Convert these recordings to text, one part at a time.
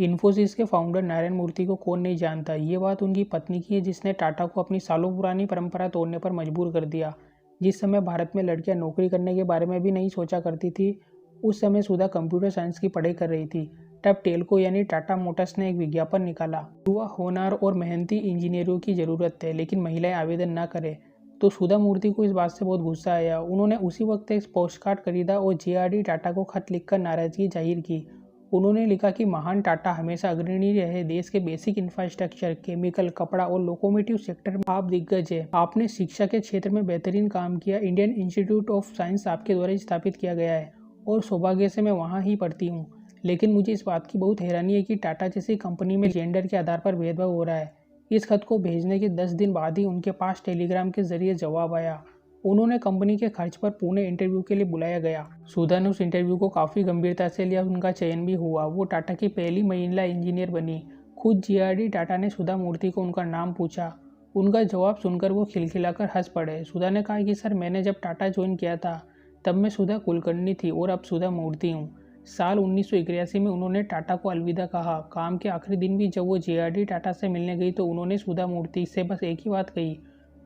इन्फोसिस के फाउंडर नारायण मूर्ति को कौन नहीं जानता। ये बात उनकी पत्नी की है जिसने टाटा को अपनी सालों पुरानी परंपरा तोड़ने पर मजबूर कर दिया। जिस समय भारत में लड़कियां नौकरी करने के बारे में भी नहीं सोचा करती थी, उस समय सुधा कंप्यूटर साइंस की पढ़ाई कर रही थी। तब टेल्को यानी टाटा मोटर्स ने एक विज्ञापन निकाला। युवा होनहार और मेहनती इंजीनियरों की ज़रूरत है, लेकिन महिलाएं आवेदन न करें। तो सुधा मूर्ति को इस बात से बहुत गुस्सा आया। उन्होंने उसी वक्त एक पोस्टकार्ड खरीदा और जेआरडी टाटा को खत लिखकर नाराजगी जाहिर की। उन्होंने लिखा कि महान टाटा हमेशा अग्रणी रहे। देश के बेसिक इंफ्रास्ट्रक्चर, केमिकल, कपड़ा और लोकोमोटिव सेक्टर में आप दिग्गज है। आपने शिक्षा के क्षेत्र में बेहतरीन काम किया। इंडियन इंस्टीट्यूट ऑफ साइंस आपके द्वारा स्थापित किया गया है और सौभाग्य से मैं वहाँ ही पढ़ती हूँ। लेकिन मुझे इस बात की बहुत हैरानी है कि टाटा जैसी कंपनी में जेंडर के आधार पर भेदभाव हो रहा है। इस खत को भेजने के 10 दिन बाद ही उनके पास टेलीग्राम के जरिए जवाब आया। उन्होंने कंपनी के खर्च पर पुणे इंटरव्यू के लिए बुलाया गया। सुधा ने उस इंटरव्यू को काफ़ी गंभीरता से लिया। उनका चयन भी हुआ। वो टाटा की पहली महिला इंजीनियर बनी। खुद जेआरडी टाटा ने सुधा मूर्ति को उनका नाम पूछा। उनका जवाब सुनकर वो खिलखिलाकर हंस पड़े। सुधा ने कहा कि सर, मैंने जब टाटा ज्वाइन किया था तब मैं सुधा कुलकर्णी थी और अब सुधा मूर्ति हूँ। साल 1981 में उन्होंने टाटा को अलविदा कहा। काम के आखिरी दिन भी जब वो जेआरडी टाटा से मिलने गई तो उन्होंने सुधा मूर्ति से बस एक ही बात कही।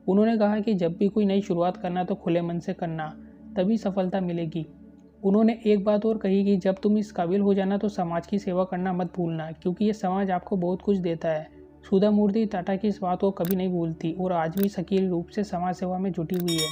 उन्होंने कहा कि जब भी कोई नई शुरुआत करना तो खुले मन से करना, तभी सफलता मिलेगी। उन्होंने एक बात और कही कि जब तुम इस काबिल हो जाना तो समाज की सेवा करना मत भूलना, क्योंकि ये समाज आपको बहुत कुछ देता है। सुधा मूर्ति टाटा की इस बात को कभी नहीं भूलती और आज भी सक्रिय रूप से समाज सेवा में जुटी हुई है।